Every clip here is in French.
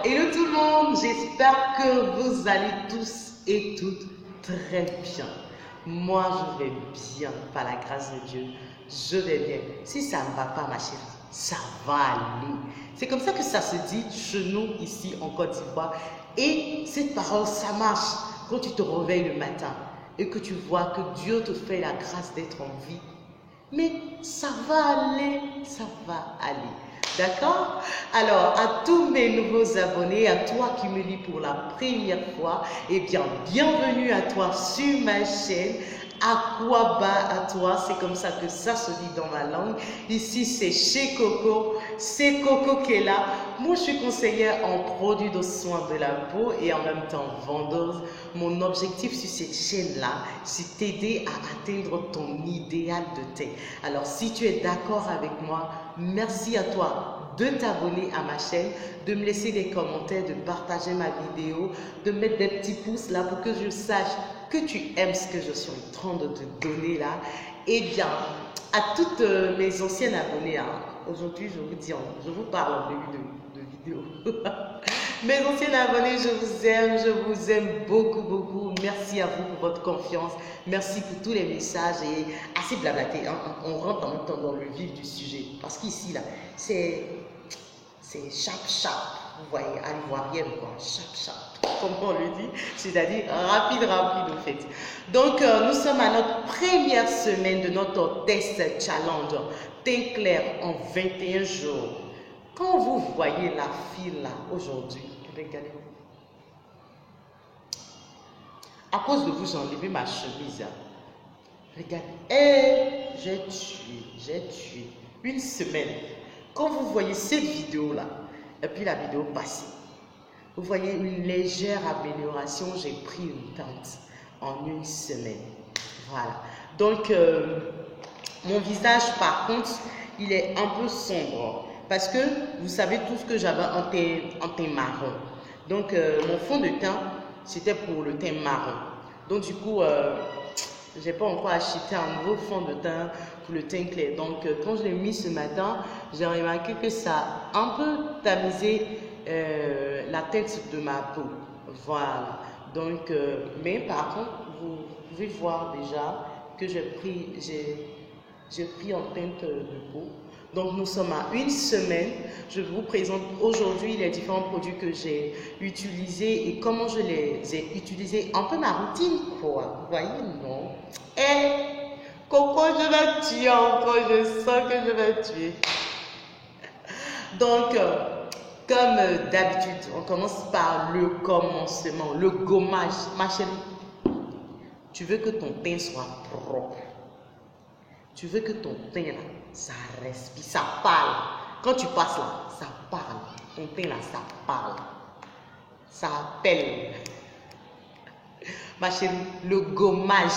Hello tout le monde, j'espère que vous allez tous et toutes très bien. Moi, je vais bien, par la grâce de Dieu, je vais bien. Si ça ne va pas, ma chérie, ça va aller. C'est comme ça que ça se dit chez nous, ici en Côte d'Ivoire. Et cette parole, ça marche quand tu te réveilles le matin et que tu vois que Dieu te fait la grâce d'être en vie. Mais ça va aller, ça va aller. D'accord? Alors, à tous mes nouveaux abonnés, à toi qui me lis pour la première fois, eh bien, bienvenue à toi sur ma chaîne. Aquaba à toi, c'est comme ça que ça se dit dans ma langue. Ici, c'est chez Coco. C'est Coco qui est là. Moi, je suis conseillère en produits de soins de la peau et en même temps vendeuse. Mon objectif sur cette chaîne-là, c'est t'aider à atteindre ton idéal de teint. Alors, si tu es d'accord avec moi, merci à toi de t'abonner à ma chaîne, de me laisser des commentaires, de partager ma vidéo, de mettre des petits pouces là pour que je sache que tu aimes ce que je suis en train de te donner là. Et bien, à toutes mes anciennes abonnées, aujourd'hui je vous dis, je vous parle en début de vidéo. Mes anciennes abonnées, je vous aime beaucoup, beaucoup. Merci à vous pour votre confiance. Merci pour tous les messages et assez blablaté. Hein. On rentre en même temps dans le vif du sujet. Parce qu'ici, là, c'est chap, vous voyez, à l'ivoirienne, quoi. Chap, comme on le dit, c'est-à-dire rapide au fait. Donc, nous sommes à notre première semaine de notre test challenge teint clair en 21 jours. Quand vous voyez la file là aujourd'hui, regardez. À cause de vous, j'ai enlevé ma chemise. Regardez. Et j'ai tué. Une semaine. Quand vous voyez cette vidéo là, et puis la vidéo passée, vous voyez une légère amélioration. J'ai pris une teinte en une semaine. Voilà. Donc, mon visage par contre, il est un peu sombre. Parce que vous savez tout ce que j'avais en teint marron. Donc, mon fond de teint, c'était pour le teint marron. Donc, du coup, je n'ai pas encore acheté un nouveau fond de teint pour le teint clair. Donc, quand je l'ai mis ce matin, j'ai remarqué que ça a un peu tamisé la teinte de ma peau. Voilà. Donc, mais par contre, vous pouvez voir déjà que j'ai pris en teinte de peau. Donc, nous sommes à une semaine. Je vous présente aujourd'hui les différents produits que j'ai utilisés et comment je les ai utilisés. Un peu ma routine, quoi. Vous voyez, non? Et Coco, je vais tuer encore. Je sens que je vais tuer. Donc, comme d'habitude, on commence par le commencement, le gommage. Ma chérie, tu veux que ton teint soit propre. Tu veux que ton teint là, ça respire, ça parle. Quand tu passes là, ça parle. Ton teint là, ça parle. Ça appelle. Ma chérie, le gommage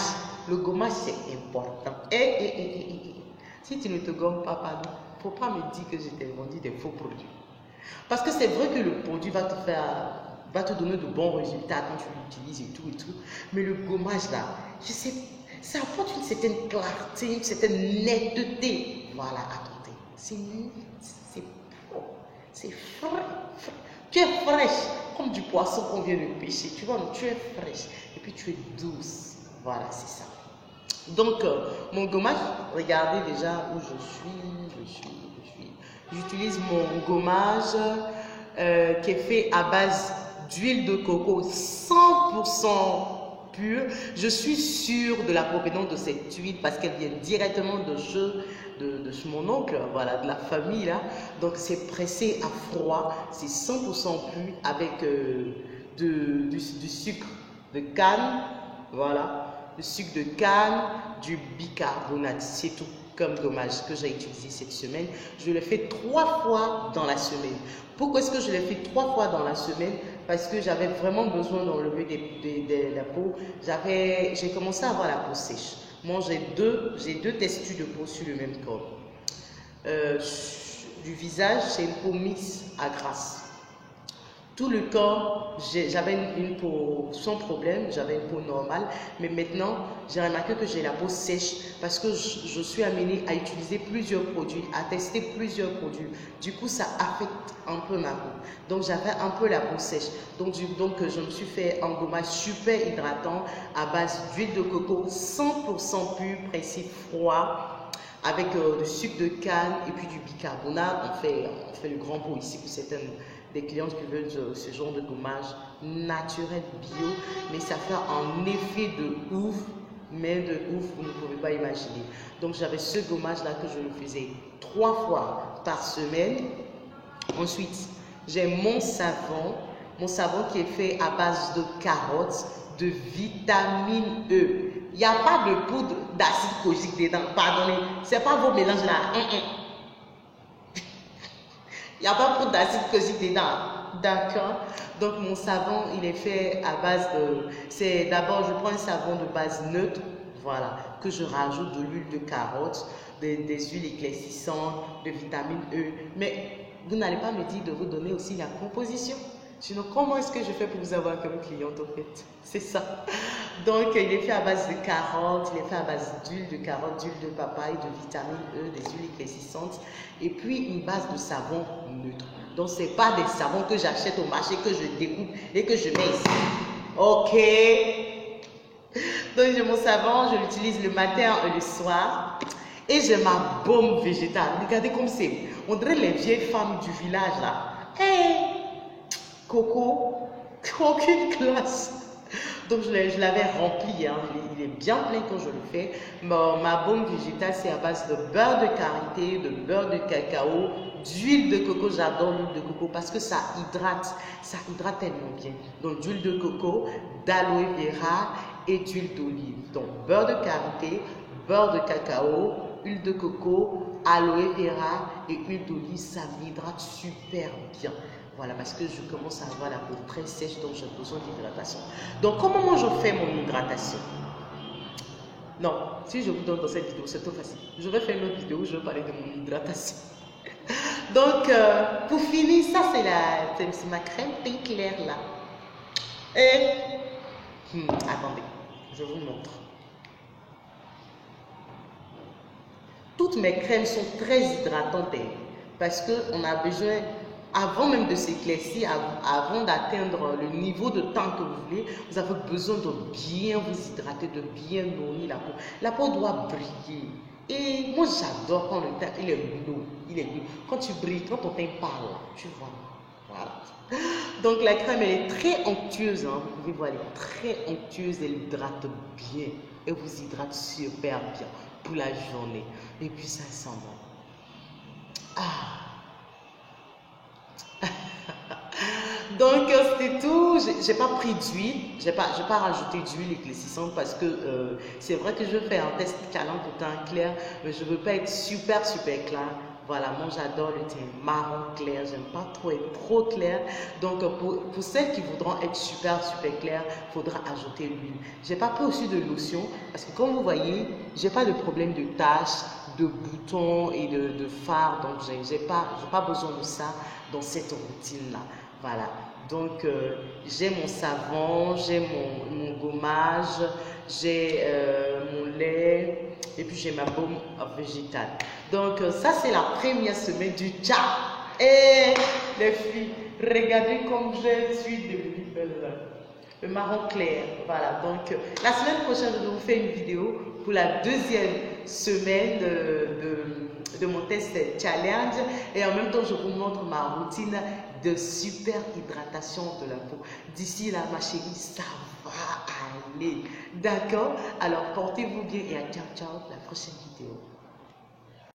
c'est important. Si tu ne te gommes pas, pardon, il ne faut pas me dire que je t'ai vendu des faux produits. Parce que c'est vrai que le produit va te donner de bons résultats quand tu l'utilises et tout. Mais le gommage là, je sais, ça apporte une certaine clarté, une certaine netteté. Voilà, à ton teint. C'est net, c'est propre, c'est frais. Tu es fraîche, comme du poisson qu'on vient de pêcher. Tu vois, tu es fraîche et puis tu es douce. Voilà, c'est ça. Donc, mon gommage, regardez déjà où je suis. J'utilise mon gommage qui est fait à base d'huile de coco 100% pure. Je suis sûre de la provenance de cette huile parce qu'elle vient directement de chez mon oncle, voilà, de la famille là. Donc c'est pressé à froid, c'est 100% pur avec du sucre de canne, voilà. Le sucre de canne, du bicarbonate, c'est tout comme gommage que j'ai utilisé cette semaine. Je le fais 3 fois dans la semaine. Pourquoi est-ce que je le fais 3 fois dans la semaine? Parce que j'avais vraiment besoin d'enlever de la peau. J'ai commencé à avoir la peau sèche. Moi, j'ai deux textures de peau sur le même corps. Du visage, c'est une peau mixte à grasse. Tout le temps, j'avais une peau sans problème, j'avais une peau normale. Mais maintenant, j'ai remarqué que j'ai la peau sèche parce que je suis amenée à utiliser plusieurs produits, à tester plusieurs produits. Du coup, ça affecte un peu ma peau. Donc, j'avais un peu la peau sèche. Donc, je me suis fait un gommage super hydratant à base d'huile de coco 100% pur, pressé froid, avec du sucre de canne et puis du bicarbonate. On fait le grand pot ici pour certaines des clientes qui veulent ce genre de gommage naturel, bio, mais ça fait un effet de ouf, mais de ouf, vous ne pouvez pas imaginer. Donc j'avais ce gommage là que je le faisais 3 fois par semaine. Ensuite, j'ai mon savon qui est fait à base de carottes, de vitamine E. Il n'y a pas de poudre d'acide kojique dedans, pardonnez, c'est pas vos mélanges là. Il n'y a pas de poudre d'acide kojique dedans. D'accord. Donc mon savon, il est fait à base de... D'abord, je prends un savon de base neutre, voilà, que je rajoute de l'huile de carotte, des huiles éclaircissantes, de vitamine E. Mais vous n'allez pas me dire de vous donner aussi la composition. Sinon, comment est-ce que je fais pour vous avoir comme cliente au fait? C'est ça. Donc, il est fait à base de carottes, il est fait à base d'huile de carotte, d'huile de papaye, de vitamine E, des huiles éclaircissantes et puis une base de savon neutre. Donc, ce n'est pas des savons que j'achète au marché, que je découpe et que je mets ici. Ok. Donc, j'ai mon savon, je l'utilise le matin et le soir. Et j'ai ma baume végétale. Regardez comme c'est. On dirait les vieilles femmes du village là. Hey! Coco, aucune classe. Donc je l'avais rempli, hein. Il est bien plein quand je le fais. Ma baume végétale, c'est à base de beurre de karité, de beurre de cacao, d'huile de coco. J'adore l'huile de coco parce que ça hydrate tellement bien. Donc d'huile de coco, d'aloe vera et d'huile d'olive. Donc beurre de karité, beurre de cacao, huile de coco, aloe vera et huile d'olive, ça m'hydrate super bien. Voilà, parce que je commence à avoir la peau très sèche, donc j'ai besoin d'hydratation. Donc, comment moi je fais mon hydratation? Non, si je vous donne dans cette vidéo, c'est trop facile. Je vais faire une autre vidéo où je vais parler de mon hydratation. Donc, pour finir, ça c'est ma crème teint clair là. Et, attendez, je vous montre. Toutes mes crèmes sont très hydratantes parce qu'on a besoin, avant même de s'éclaircir, avant d'atteindre le niveau de temps que vous voulez, vous avez besoin de bien vous hydrater, de bien nourrir la peau. La peau doit briller. Et moi, j'adore quand le teint, il est bleu. Quand tu brilles, quand ton teint parle, tu vois. Voilà. Donc, la crème, elle est très onctueuse. Hein. Vous pouvez voir, elle est très onctueuse. Elle hydrate bien. Elle vous hydrate super bien pour la journée. Et puis, ça sent bon. Ah. Donc c'était tout. J'ai pas pris d'huile, j'ai pas rajouté d'huile éclaircissante parce que c'est vrai que je fais un test câlin pour teint clair, mais je veux pas être super clair. Voilà, moi j'adore le teint marron clair, j'aime pas trop être trop clair. Donc pour celles qui voudront être super clair, il faudra ajouter l'huile. J'ai pas pris aussi de lotion parce que comme vous voyez, j'ai pas de problème de taches, de boutons et de fards, donc j'ai pas besoin de ça dans cette routine là. Voilà, donc j'ai mon savon, j'ai mon gommage, j'ai mon lait et puis j'ai ma baume végétale. Donc ça c'est la première semaine du tcha. Et les filles, regardez comme je suis devenue belle. Le marron clair, voilà. Donc la semaine prochaine je vais vous faire une vidéo pour la deuxième semaine de mon test challenge et en même temps je vous montre ma routine de super hydratation de la peau. D'ici là ma chérie, ça va aller, d'accord? Alors portez-vous bien et à ciao la prochaine vidéo.